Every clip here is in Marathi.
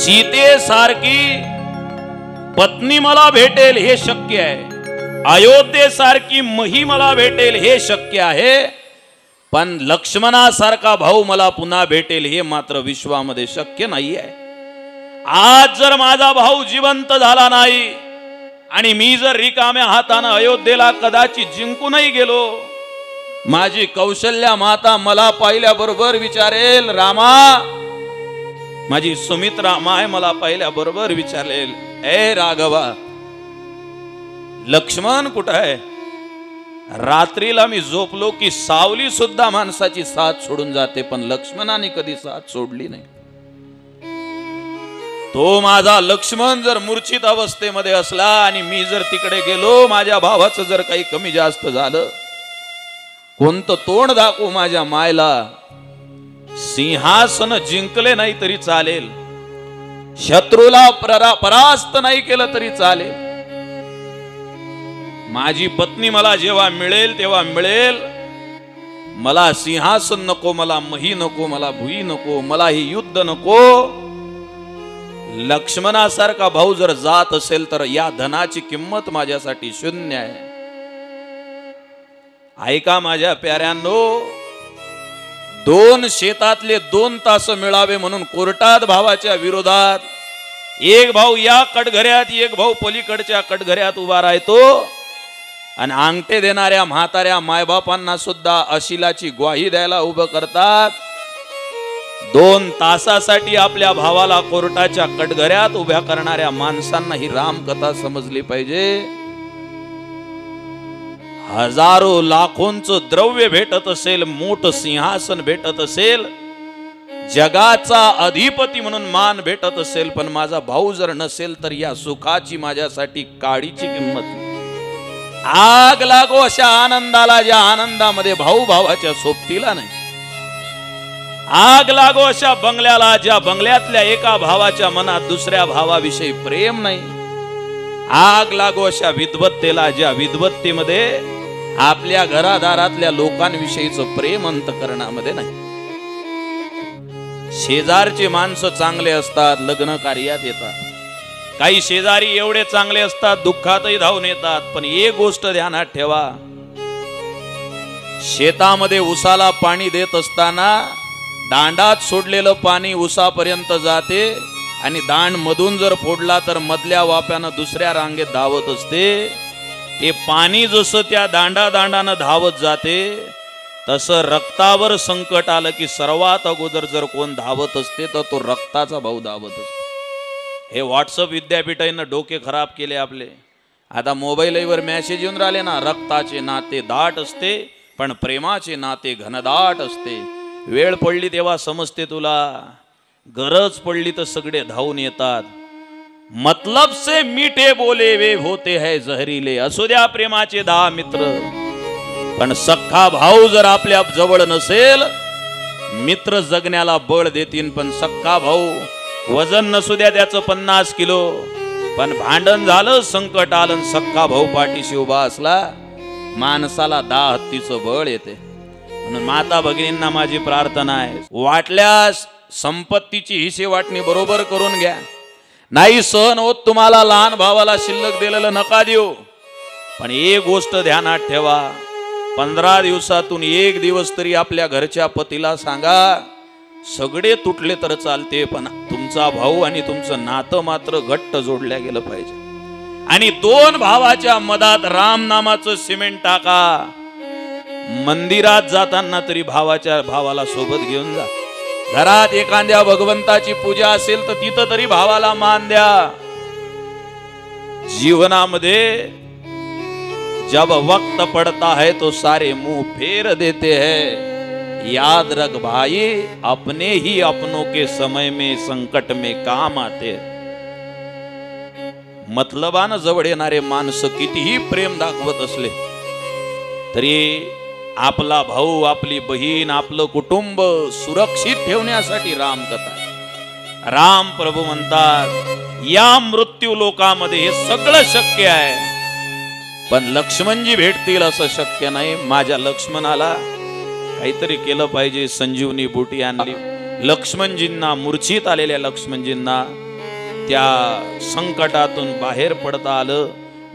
सीतेसारखी पत्नी मला भेटेल हे शक्य आहे, अयोध्येसारखी मही मला भेटेल हे शक्य आहे, पण लक्ष्मणासारखा भाऊ मला पुन्हा भेटेल हे मात्र विश्वामध्ये शक्य नाही आहे. आज जर माझा भाऊ जिवंत झाला नाही आणि मी जर रिकाम्या हाताने अयोध्येला कदाचित जिंकूनही गेलो, माझी कौशल्या माता मला पाहिल्याबरोबर विचारेल, रामा, माझी सुमित्रा माय मला पाहिल्याबरोबर विचारेल, ए राघवा, लक्ष्मण कुठं आहे? रात्रीला मी झोपलो की सावली सुद्धा माणसाची साथ सोडून जाते, पण लक्ष्मणाने कधी साथ सोडली नाही. तो माझा लक्ष्मण जर मूर्छित अवस्थेमध्ये असला आणि मी जर तिकडे गेलो, माझ्या भावाचं जर काही कमी जास्त झालं, कोणतं तोंड दाखवू माझ्या मायला? सिंहासन जिंकले नाही तरी चालेल, शत्रूला परास्त नाही केलं तरी चालेल, माझी पत्नी मला जेव्हा मिळेल तेव्हा मिळेल. मला सिंहासन नको, मला मही नको, मला भुई नको, मला ही युद्ध नको. लक्ष्मणासारखा भाऊ जर जात असेल तर या धनाची किंमत माझ्यासाठी शून्य आहे. ऐका माझ्या प्याऱ्यांनो, 2 शेतातले 2 तास मिळावे म्हणून कोर्टात भावाच्या विरोधात एक भाऊ या कटघऱ्यात, एक भाऊ पलीकडच्या कटघऱ्यात उभा राहतो आणि अंगठे देणाऱ्या म्हाताऱ्या मायबापांना सुद्धा अशिलाची ग्वाही द्यायला उभं करतात. 2 तासासाठी आपल्या भावाला कोर्टाच्या कटघऱ्यात उभ्या करणाऱ्या माणसांना ही रामकथा समजली पाहिजे. हजारो लाखोंचं द्रव्य भेटत असेल, मोठं सिंहासन भेटत असेल, जगाचा अधिपती म्हणून मान भेटत असेल, पण माझा भाऊ जर नसेल तर या सुखाची माझ्यासाठी काडीची किंमत नाही. आग लागो अशा आनंदाला ज्या आनंदामध्ये भाऊ भावाच्या सोबतीला नाही. आग लागो अशा बंगल्याला ज्या बंगल्यातल्या एका भावाच्या मनात दुसऱ्या भावाविषयी प्रेम नाही. आग लागो अशा विद्वत्तेला ज्या विद्वत्तेमध्ये आपल्या घरादारातल्या लोकांविषयीचं प्रेम अंतकरणामध्ये नाही. शेजारचे माणसं चांगले असतात, लग्न कार्यात येतात. काही शेजारी एवढे चांगले असतात, दुःखातही धावून येतात. पण एक गोष्ट ध्यानात ठेवा, शेतामध्ये उसाला पाणी देत असताना दांडात सोडलेलं पाणी उसापर्यंत जाते आणि दांड मधून जर फोडला तर मधल्या वाप्यानं दुसऱ्या रांगेत धावत असते. ते पाणी जसं त्या दांडानं धावत जाते, तसं रक्तावर संकट आलं की सर्वात अगोदर जर कोण धावत असते तर तो रक्ताचा भाऊ धावत असतो. हे व्हॉट्सअप विद्यापीठानं डोके खराब केले आपले. आता मोबाईलवर मेसेज येऊन राहिले ना, रक्ताचे नाते दाट असते पण प्रेमाचे नाते घनदाट असते. वेळ पडली तेव्हा समजते तुला, गरज पडली तर सगळे धावून येतात. मतलब से मीठे बोले वे होते है जहरीले. असू द्या प्रेमाचे 10 मित्र, पण सख्खा भाऊ जर आपल्या जवळ नसेल, मित्र जगण्याला बळ देतील पण सख्खा भाऊ, वजन नसू द्या त्याचं 50 किलो, पण भांडण झालं, संकट आलं, सख्खा भाऊ पाठीशी उभा असला, माणसाला 10 हत्तीचं बळ येते. म्हणून माता भगिनींना माझी प्रार्थना आहे, वाटल्यास संपत्तीची हिस्से वाटणी बरोबर करून घ्या. नाही सहन होत तुम्हाला लहान भावाला शिल्लक दिलेलं नका देऊ. पण एक गोष्ट ध्यानात ठेवा, 15 दिवसातून 1 दिवस तरी आपल्या घरच्या पतीला सांगा, सगळे तुटले तर चालते पण तुमचा भाऊ आणि तुमचं नातं मात्र घट्ट जोडल्या गेलं पाहिजे. आणि 2 भावाच्या मधात राम नामाचं सिमेंट टाका. मंदिरात जाताना तरी भावाला सोबत घेऊन जा. घरात एखाद्या भगवंताची पूजा असेल तर तिथं तरी भावाला मान द्या. जीवनामध्ये जब वक्त पड़ता है तो सारे मुंह फेर देते हैं. याद रख भाई, अपने ही अपनों के समय में संकट में काम आते. मतलबानं जवळ येणारे माणसं कितीही प्रेम दाखवत असले तरी आपला भाऊ, आपली बहीण, आपलं कुटुंब सुरक्षित ठेवण्यासाठी रामकथा. राम प्रभू म्हणतात, या मृत्यू लोकामध्ये हे सगळं शक्य आहे, पण लक्ष्मणजी भेटतील असं शक्य नाही. माझ्या लक्ष्मणाला काहीतरी केलं पाहिजे. संजीवनी बुटी आणली. लक्ष्मणजींना, मूर्छित आलेल्या लक्ष्मणजींना त्या संकटातून बाहेर पडता आलं.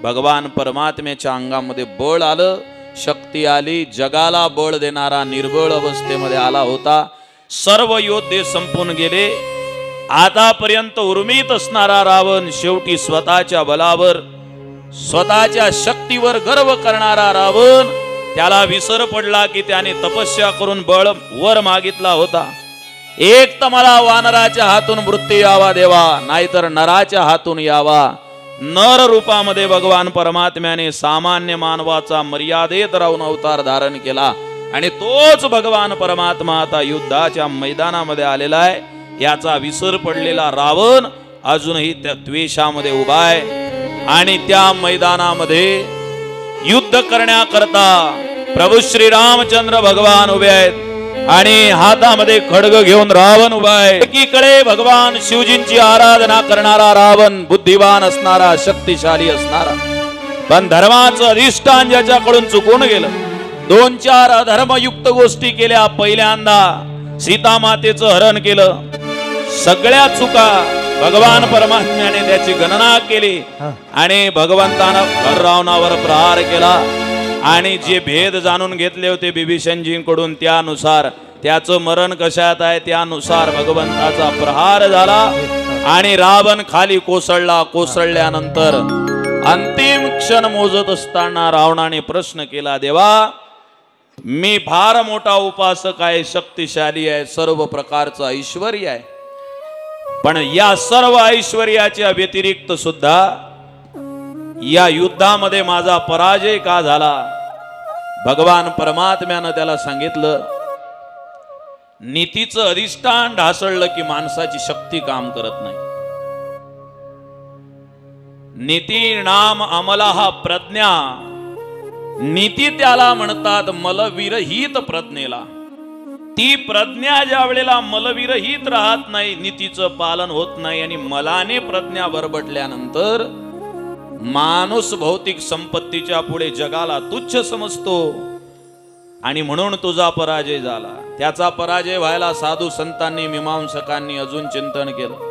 भगवान परमात्म्याच्या अंगामध्ये बळ आलं, शक्ती आली. जगाला बळ देणारा निर्बळ अवस्थेमध्ये आला होता. सर्व योद्धे संपून गेले. आतापर्यंत उर्मित असणारा रावण शेवटी स्वतःच्या बलावर, स्वतःच्या शक्तीवर गर्व करणारा रावण, त्याला विसर पडला की त्याने तपस्या करून बळ वर मागितला होता. एक तर मला वानराच्या हातून मृत्यू यावा देवा, नाहीतर नराच्या हातून यावा. नर रूपामध्ये भगवान परमात्म्याने सामान्य मानवाचा मर्यादेत राहून अवतार धारण केला आणि तोच भगवान परमात्मा आता युद्धाच्या मैदानामध्ये आलेला आहे. याचा विसर पडलेला रावण अजूनही त्या द्वेषामध्ये उभा आहे आणि त्या मैदानामध्ये युद्ध करण्याकरता प्रभू श्री रामचंद्र भगवान उभे आहेत आणि हातामध्ये खड्ग घेऊन रावण उभा आहे. एकीकडे भगवान शिवजींची आराधना करणारा रावण, बुद्धिवान असणारा, शक्तिशाली असणारा, पण धर्माचं अधिष्ठान ज्याच्याकडून चुकून गेलं, 2-4 अधर्मयुक्त गोष्टी केल्या. पहिल्यांदा सीता मातेचं हरण केलं. सगळ्या चुका भगवान परमात्म्याने त्याची गणना केली आणि भगवंतानं रावणावर प्रहार केला आणि जे भेद जाणून घेतले होते बिभीषणजींकडून, त्यानुसार त्याचं मरण कशात आहे त्यानुसार भगवंताचा प्रहार झाला आणि रावण खाली कोसळला. कोसळल्यानंतर अंतिम क्षण मोजत असताना रावणाने प्रश्न केला, देवा मी फार मोठा उपासक आहे, शक्तिशाली आहे, सर्व प्रकारचं ऐश्वर्य आहे, पण या सर्व ऐश्वर्याच्या व्यतिरिक्त सुद्धा या युद्धामध्ये माझा पराजय का झाला? भगवान परमात्म्यानं त्याला सांगितलं, नीतीचं अधिष्ठान ढासळलं की माणसाची शक्ती काम करत नाही. नीती नाम अमलाहा प्रज्ञा, नीती त्याला म्हणतात मलविरहित प्रज्ञेला. ती प्रज्ञा ज्या वेळेला मलविरहित राहत नाही, नीतीचं पालन होत नाही आणि मलाने प्रज्ञा बरबटल्यानंतर माणूस भौतिक संपत्तीच्या पुढे जगाला तुच्छ समजतो आणि म्हणून तुझा पराजय झाला. त्याचा पराजय व्हायला साधू संतांनी, मीमांसकांनी अजून चिंतन केलं.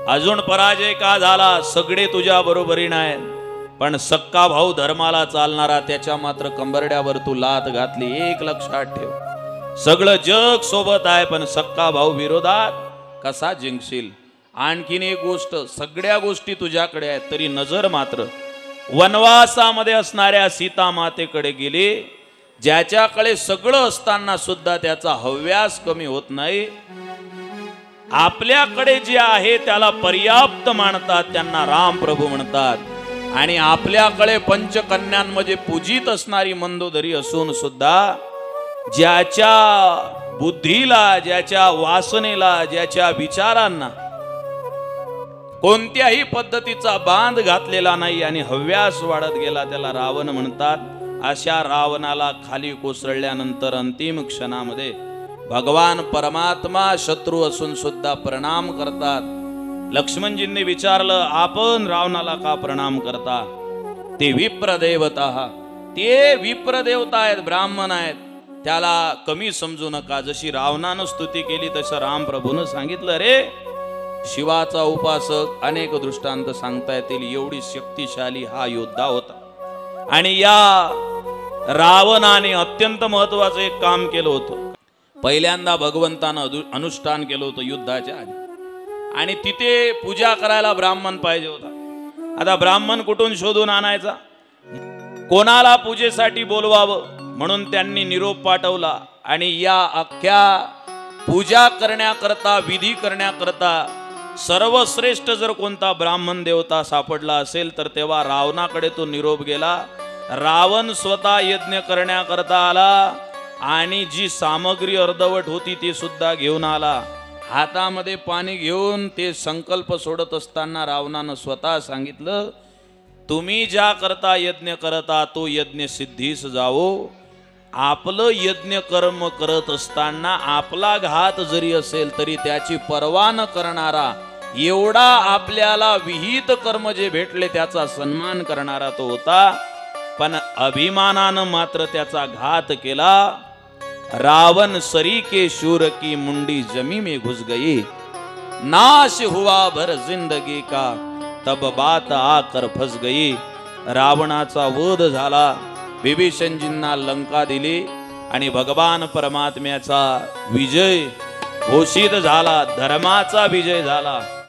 अजून पराजय का झाला? सगळे तुझ्या बरोबरीने आहेत, पण सक्का भाऊ धर्माला चालणारा, त्याच्या मात्र कंबरड्यावर तू लात घातली. एक लक्षात ठेव, सगळं जग सोबत आहे पण सक्का भाऊ विरोधात कसा जिंकशील? आणखीन एक गोष्ट, सगळ्या गोष्टी तुझ्याकडे आहेत तरी नजर मात्र वनवासामध्ये असणाऱ्या सीता मातेकडे गेली, ज्याच्याकडे सगळं असताना सुद्धा त्याचा हव्यास कमी होत नाही. आपल्याकडे जे आहे त्याला पर्याप्त मानतात, त्यांना राम प्रभू म्हणतात. आणि आपल्याकडे पंचकन्यांमध्ये पूजित असणारी मंदोदरी असून सुद्धा ज्याच्या बुद्धीला, ज्याच्या वासनेला, ज्याच्या विचारांना कोणत्याही पद्धतीचा बांध घातलेला नाही आणि हव्यास वाढत गेला, त्याला रावण म्हणतात. अशा रावणाला खाली कोसळल्यानंतर अंतिम क्षणामध्ये भगवान परमात्मा शत्रू असून सुद्धा प्रणाम करतात. लक्ष्मणजींनी विचारलं, आपण रावणाला का प्रणाम करता? ते विप्रदेवता, ते विप्रदेवता आहेत, ब्राह्मण आहेत, त्याला कमी समजू नका. जशी रावणानं स्तुती केली तसं राम प्रभूनं सांगितलं, रे शिवाचा उपासक, अनेक दृष्टांत सांगता येतील, एवढी शक्तिशाली हा योद्धा होता. आणि या रावणाने अत्यंत महत्वाचं एक काम केलं होतं. पहिल्यांदा भगवंतानं अनुष्ठान केलं होतं युद्धाच्या आधी आणि तिथे पूजा करायला ब्राह्मण पाहिजे होता. आता ब्राह्मण कुठून शोधून आणायचा? कोणाला पूजेसाठी बोलवावं म्हणून त्यांनी निरोप पाठवला आणि या अख्ख्या पूजा करण्याकरता, विधी करण्याकरता सर्वश्रेष्ठ जर कोणता ब्राह्मण देवता सापडला असेल तर तेव्हा रावणाकडे तो निरोप गेला. रावण स्वतः यज्ञ करण्याकरता आला आणि जी सामग्री अर्धवट होती ती सुद्धा घेऊन आला. हातामध्ये पाणी घेऊन ते संकल्प सोडत असताना रावणानं स्वतः सांगितलं, तुम्ही ज्या करता यज्ञ करता तो यज्ञ सिद्धीस जावो. आपलं यज्ञ कर्म करत असताना आपला घात जरी असेल तरी त्याची पर्वा न करणारा, एवढा आपल्याला विहित कर्म जे भेटले त्याचा सन्मान करणारा तो होता. पण अभिमानानं मात्र त्याचा घात केला. रावण सरी के शूर की मुंडी जमी में घुस गई. नाश हुआ भर जिंदगी का, तब बात आकर फस गई. रावणाचा वध झाला, विभीषणजींना लंका दिली आणि भगवान परमात्म्याचा विजय घोषित झाला, धर्माचा विजय झाला.